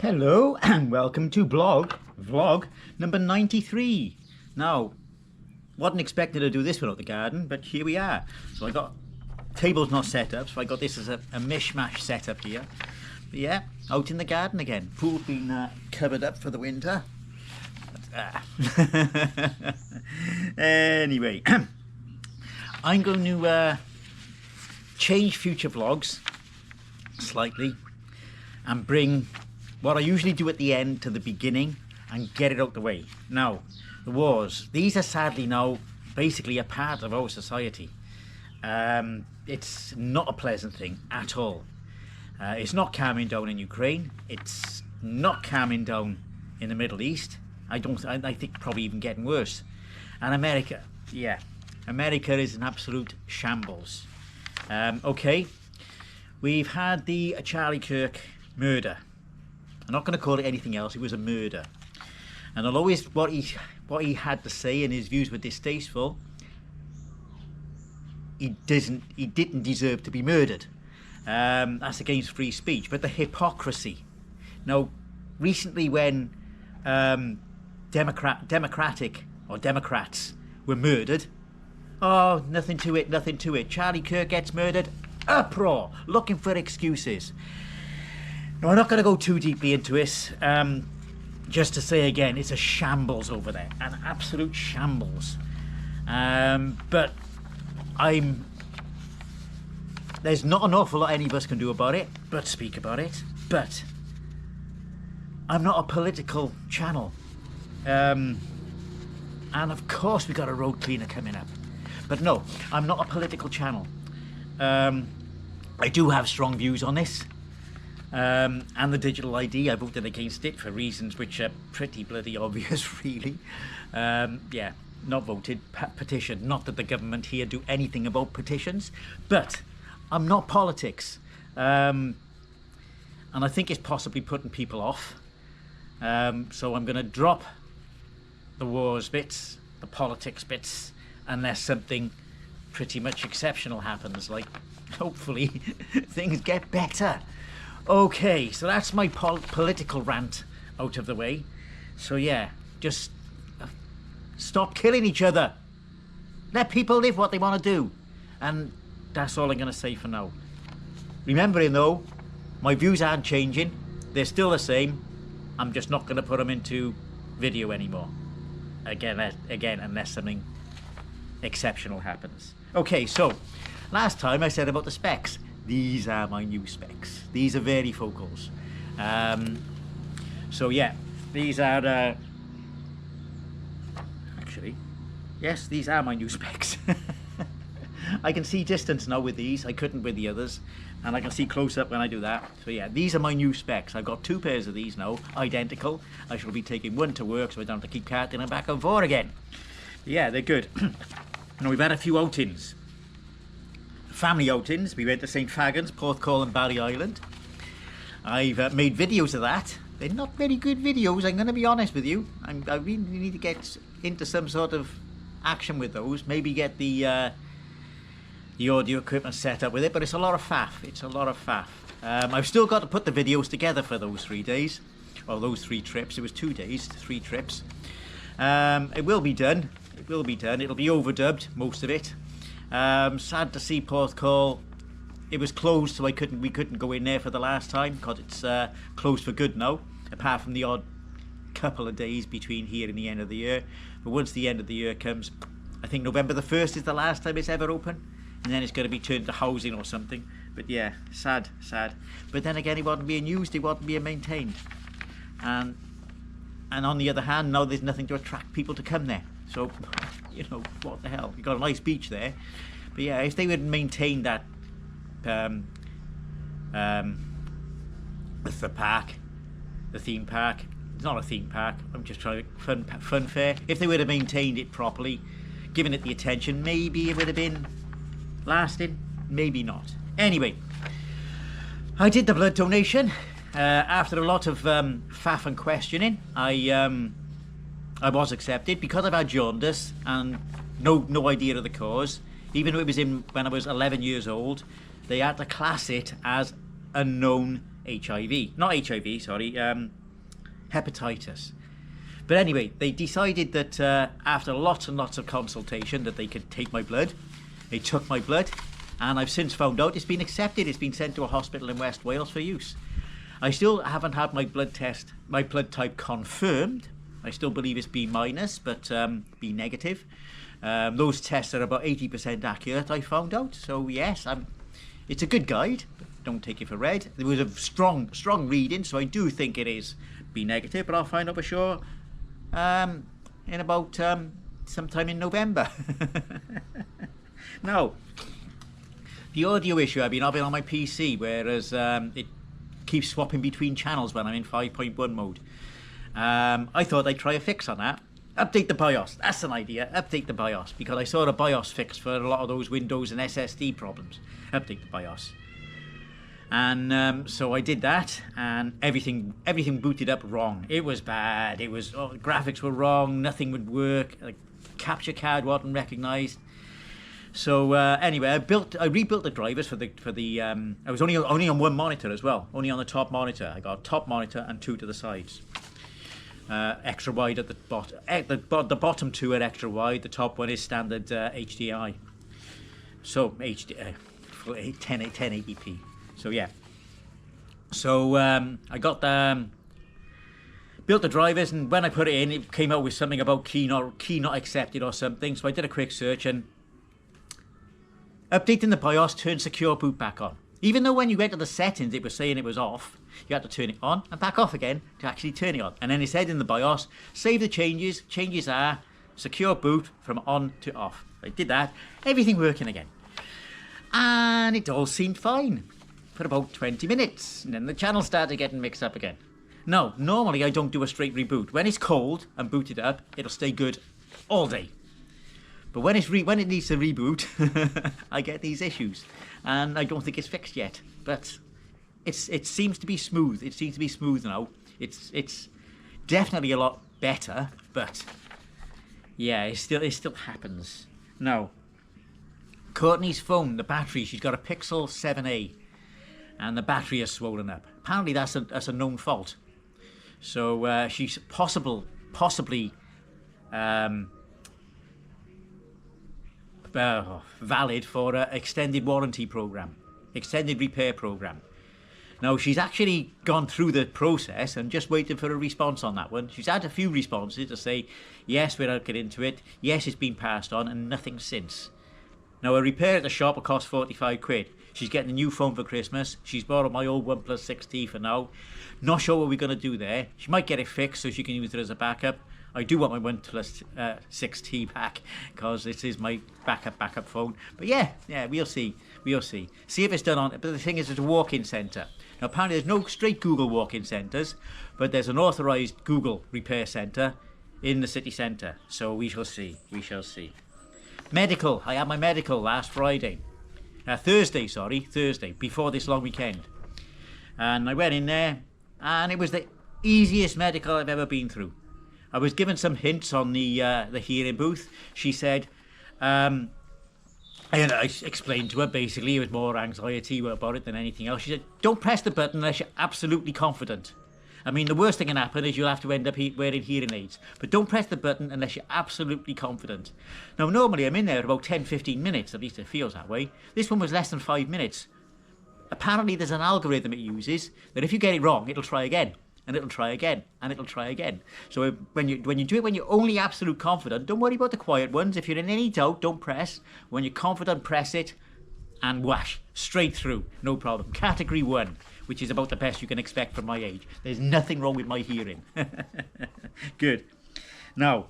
Hello and welcome to vlog number 93. Now, wasn't expecting to do this one at the garden, but here we are. So I got, table's not set up, so I got this as a mishmash setup here. But yeah, out in the garden again. Pool's been covered up for the winter. Anyway, I'm going to change future vlogs slightly and bring what I usually do at the end to the beginning and get it out the way. Now, the wars, these are sadly now basically a part of our society. It's not a pleasant thing at all. It's not calming down in Ukraine. It's not calming down in the Middle East. I think probably even getting worse. And America, yeah, America is an absolute shambles. Okay, we've had the Charlie Kirk murder. I'm not going to call it anything else. It was a murder, and although what he had to say and his views were distasteful, he didn't deserve to be murdered. That's against free speech. But the hypocrisy. Now, recently when Democrats were murdered, oh, nothing to it, nothing to it. Charlie Kirk gets murdered, uproar, looking for excuses. No, I'm not going to go too deeply into it. Just to say again, it's a shambles over there, an absolute shambles. But there's not an awful lot any of us can do about it, but speak about it. But I'm not a political channel. And of course we got a road cleaner coming up. But no, I'm not a political channel. I do have strong views on this. And the digital ID, I voted against it for reasons which are pretty bloody obvious, really. Yeah, not voted, petition. Not that the government here do anything about petitions, but I'm not politics. And I think it's possibly putting people off. So I'm going to drop the wars bits, the politics bits, unless something pretty much exceptional happens, like hopefully things get better. Okay, so that's my political rant out of the way. So yeah, just stop killing each other. Let people live what they want to do. And that's all I'm going to say for now. Remembering though, my views aren't changing. They're still the same. I'm just not going to put them into video anymore. Again, unless something exceptional happens. Okay, so last time I said about the specs. These are my new specs. These are varifocals. So yeah, these are actually, yes, these are my new specs. I can see distance now with these. I couldn't with the others, and I can see close up when I do that. So yeah, these are my new specs. I've got two pairs of these now, identical. I shall be taking one to work so I don't have to keep carting them back and forth again. But yeah, they're good. Now we've had a few outings. Family outings. We went to St Fagans, Porthcawl and Barry Island. I've made videos of that. They're not very good videos, I'm going to be honest with you. I really need to get into some sort of action with those. Maybe get the audio equipment set up with it, but it's a lot of faff. It's a lot of faff. I've still got to put the videos together for those 3 days, or those 3 trips. It was 2 days, 3 trips. It will be done. It will be done. It'll be overdubbed, most of it. Sad to see Porthcawl. It was closed, so we couldn't go in there for the last time because it's closed for good now, apart from the odd couple of days between here and the end of the year. But once the end of the year comes, I think November the 1st is the last time it's ever open, and then it's going to be turned to housing or something. But yeah, sad. But then again, it wasn't being used, it wasn't being maintained, and on the other hand, now there's nothing to attract people to come there. So, you know, what the hell? You've got a nice beach there. But yeah, if they would maintain that, the park, the theme park, it's not a theme park, I'm just trying to, fun fair. If they would have maintained it properly, given it the attention, maybe it would have been lasting, maybe not. Anyway, I did the blood donation. After a lot of faff and questioning, I was accepted because I've had jaundice and no idea of the cause. Even though it was when I was 11 years old, they had to class it as unknown HIV. Not HIV, sorry, hepatitis. But anyway, they decided that after lots and lots of consultation that they could take my blood. They took my blood, and I've since found out it's been accepted. It's been sent to a hospital in West Wales for use. I still haven't had my blood type confirmed. I still believe it's B minus, but B negative. Those tests are about 80% accurate, I found out. So yes, it's a good guide. But don't take it for read. There was a strong reading, so I do think it is B negative, but I'll find out for sure in about sometime in November. Now, the audio issue I've been having on my PC, whereas it keeps swapping between channels when I'm in 5.1 mode. I thought I'd try a fix on that. Update the BIOS. That's an idea. Update the BIOS, because I saw a BIOS fix for a lot of those Windows and SSD problems. Update the BIOS. And so I did that, and everything booted up wrong. It was bad. It was graphics were wrong. Nothing would work. Like, capture card wasn't recognised. So anyway, I rebuilt the drivers for the. I was only on one monitor as well. Only on the top monitor. I got a top monitor and two to the sides. Extra wide at the bottom. The bottom two are extra wide. The top one is standard HDMI. So HD 1080p. So yeah. So I got built the drivers, and when I put it in, it came out with something about key not accepted or something. So I did a quick search, and updating the BIOS turned secure boot back on. Even though when you went to the settings, it was saying it was off, you had to turn it on and back off again to actually turn it on. And then it said in the BIOS, save the changes. Changes are secure boot from on to off. I did that, everything working again. And it all seemed fine for about 20 minutes. And then the channel started getting mixed up again. Now, normally I don't do a straight reboot. When it's cold and booted up, it'll stay good all day. But when it needs to reboot, I get these issues, and I don't think it's fixed yet. But it seems to be smooth. It seems to be smooth now. It's definitely a lot better, but yeah, it still happens. Now, Courtney's phone, the battery, she's got a Pixel 7a, and the battery is swollen up. Apparently, that's a known fault. So she's possibly. Valid for an extended warranty program, extended repair program. Now, she's actually gone through the process and just waiting for a response on that one. She's had a few responses to say, yes, we're not getting into it, yes, it's been passed on, and nothing since. Now, a repair at the shop will cost 45 quid. She's getting a new phone for Christmas. She's borrowed my old OnePlus 6T for now. Not sure what we're going to do there. She might get it fixed so she can use it as a backup. I do want my OnePlus 6T back, because this is my backup phone. But yeah, we'll see. See if it's done on. But the thing is, it's a walk-in centre. Now, apparently there's no straight Google walk-in centres, but there's an authorised Google repair centre in the city centre. So we shall see. Medical. I had my medical last Thursday, before this long weekend. And I went in there, and it was the easiest medical I've ever been through. I was given some hints on the hearing booth. She said, and I explained to her, basically, it was more anxiety about it than anything else. She said, don't press the button unless you're absolutely confident. I mean, the worst thing can happen is you'll have to end up wearing hearing aids. But don't press the button unless you're absolutely confident. Now, normally I'm in there about 10-15 minutes, at least it feels that way. This one was less than 5 minutes. Apparently there's an algorithm it uses that if you get it wrong, it'll try again. And it'll try again, and it'll try again. So when you do it when you're only absolute confident, don't worry about the quiet ones. If you're in any doubt, don't press. When you're confident, press it, and whash, straight through, no problem. Category 1, which is about the best you can expect from my age. There's nothing wrong with my hearing. Good. Now,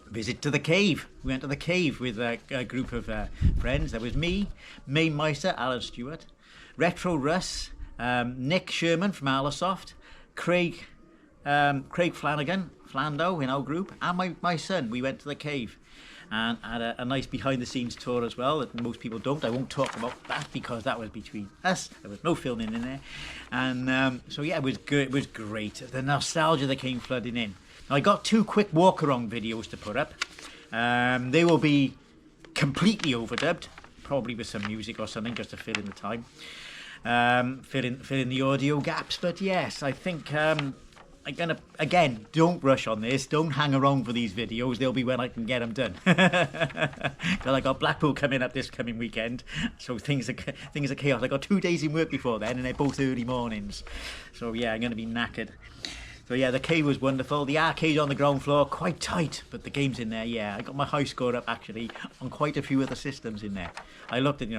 visit to the cave. We went to the cave with a group of friends. There was me, May Meister, Alan Stewart, Retro Russ, Nick Sherman from Alasoft, Craig Flanagan, Flando in our group, and my son. We went to the cave and had a nice behind-the-scenes tour as well that most people don't. I won't talk about that because that was between us. There was no filming in there. And so yeah, it was good. It was great. The nostalgia that came flooding in. Now, I got 2 quick walk-around videos to put up. They will be completely overdubbed, probably with some music or something just to fill in the time. fill in the audio gaps. But yes, I think I'm gonna, again, don't rush on this. Don't hang around for these videos. They'll be when I can get them done. Because I got Blackpool coming up this coming weekend, so things are chaos. I got 2 days in work before then, and they're both early mornings. So yeah, I'm gonna be knackered. So yeah, the cave was wonderful. The arcade on the ground floor, quite tight, but the game's in there, yeah. I got my high score up, actually, on quite a few other systems in there. I looked at,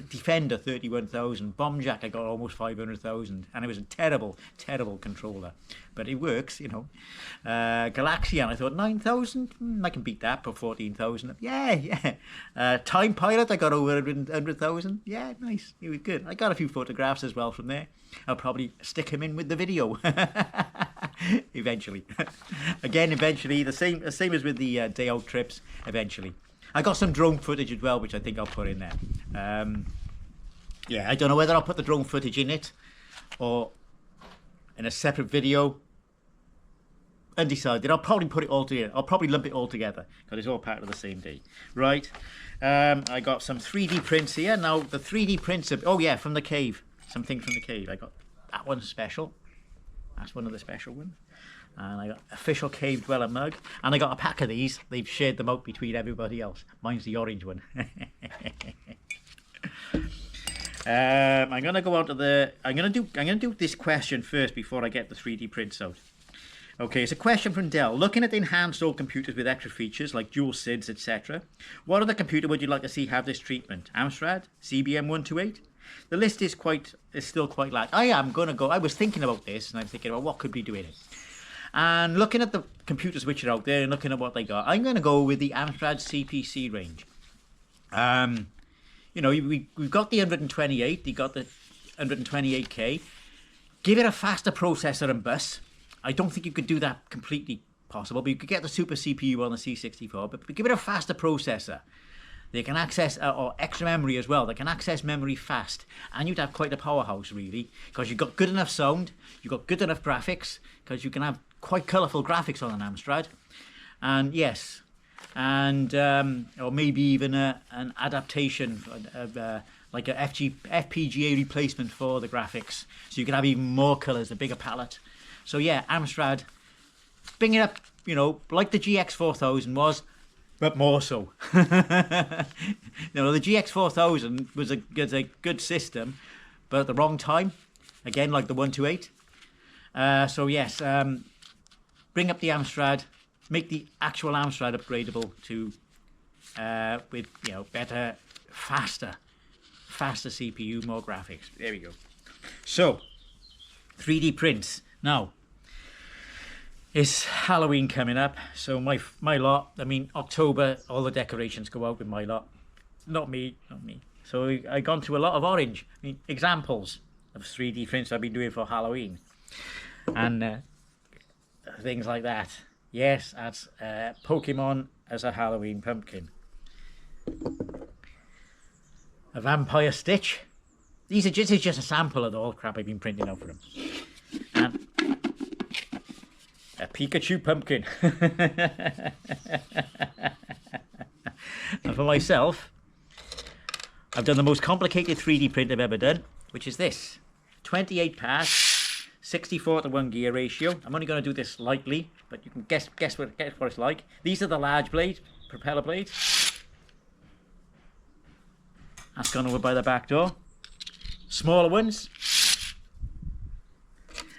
Defender 31,000, Bomb Jack I got almost 500,000, and it was a terrible, terrible controller. But it works, Galaxian, I thought 9,000, I can beat that for 14,000. Yeah. Time Pilot, I got over 100,000. Yeah, nice, it was good. I got a few photographs as well from there. I'll probably stick him in with the video. Eventually. Again, eventually, the same as with the day out trips, eventually. I got some drone footage as well, which I think I'll put in there. Yeah, I don't know whether I'll put the drone footage in it or in a separate video. Undecided. I'll probably put it all together. I'll probably lump it all together because it's all part of the same day. Right. I got some 3D prints here. Now, the 3D prints are... Oh, yeah, from the cave. Something from the cave. I got that one special. That's one of the special ones. And I got official Cave Dweller mug. And I got a pack of these. They've shared them out between everybody else. Mine's the orange one. I'm gonna go on to the. I'm gonna do this question first before I get the 3D prints out. Okay, it's a question from Dell. Looking at enhanced old computers with extra features like dual SIDs, etc., what other computer would you like to see have this treatment? Amstrad, CBM 128. The list is still quite large. I was thinking about this, and I'm thinking about what could we do in it. And looking at the computers which are out there and looking at what they got, I'm going to go with the Amstrad CPC range. We've got the 128, you got the 128K. Give it a faster processor and bus. I don't think you could do that completely possible, but you could get the super CPU on the C64, but give it a faster processor. They can access, or extra memory as well, they can access memory fast. And you'd have quite a powerhouse, really, because you've got good enough sound, you've got good enough graphics, because you can have quite colourful graphics on an Amstrad. And yes, or maybe even an adaptation of like a FPGA replacement for the graphics. So you can have even more colours, a bigger palette. So yeah, Amstrad, bring it up, like the GX4000 was, but more so. The GX4000 was a good system, but at the wrong time. Again, like the 128. So yes, bring up the Amstrad, make the actual Amstrad upgradable to with better, faster CPU, more graphics. There we go. So 3D prints now. It's Halloween coming up, so my lot, October, all the decorations go out with my lot. Not me. So I've gone through a lot of orange. Examples of 3D prints I've been doing for Halloween. And things like that. Yes, that's Pokemon as a Halloween pumpkin. A vampire Stitch. This is just a sample of all the crap I've been printing out for them. And a Pikachu pumpkin. And for myself, I've done the most complicated 3D print I've ever done, which is this. 28 parts, 64:1 gear ratio. I'm only going to do this lightly, but you can guess what it's like. These are the large blades, propeller blades. That's gone over by the back door. Smaller ones.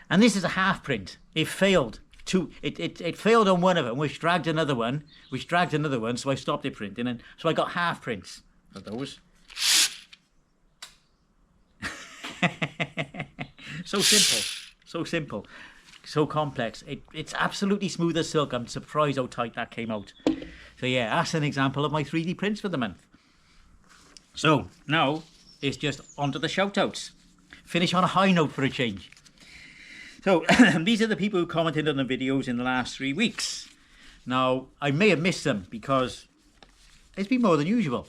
And this is a half print. It failed. It failed on one of them, which dragged another one, so I stopped it printing, and so I got half prints of those. So simple, so complex. It's absolutely smooth as silk. I'm surprised how tight that came out. So yeah, that's an example of my 3D prints for the month. So now it's just onto the shout outs. Finish on a high note for a change. So these are the people who commented on the videos in the last 3 weeks. Now, I may have missed them because it's been more than usual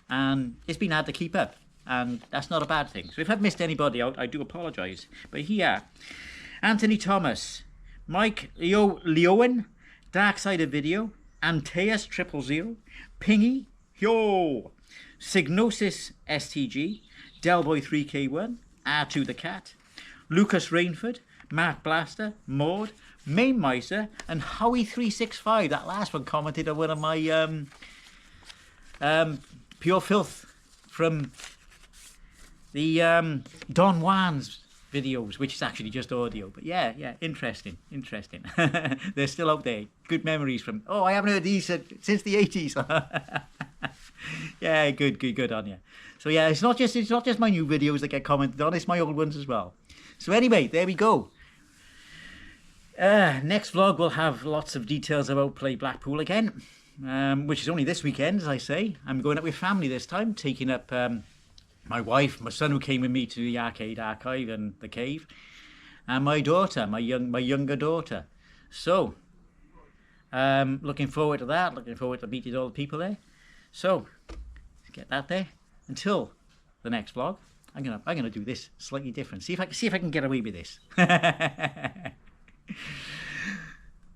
and it's been hard to keep up, and that's not a bad thing. So if I've missed anybody out, I do apologise. But here, Anthony Thomas, Mike Leowen, Darksider Video, Antaeus 000, Pingy, Signosis STG, Delboy 3K1, R2 the Cat, Lucas Rainford, Mark Blaster, Maud, Main Miser, and Howie365. That last one commented on one of my Pure Filth from the Don Juan's videos, which is actually just audio. But yeah, interesting. They're still out there. Good memories from. Oh, I haven't heard these since the 80s. Yeah, good on you. So yeah, it's not just my new videos that get commented on. It's my old ones as well. So anyway, there we go. Next vlog will have lots of details about Play Blackpool again, which is only this weekend, as I say. I'm going up with family this time, taking up my wife, my son who came with me to the arcade archive and the cave, and my daughter, my younger daughter. So, looking forward to that. Looking forward to meeting all the people there. So, get that there. Until the next vlog, I'm gonna do this slightly different. See if I can get away with this.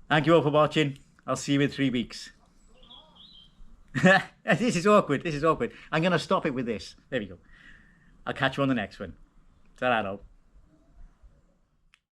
Thank you all for watching. I'll see you in 3 weeks. This is awkward. I'm gonna stop it with this. There we go. I'll catch you on the next one. Ta-ra now.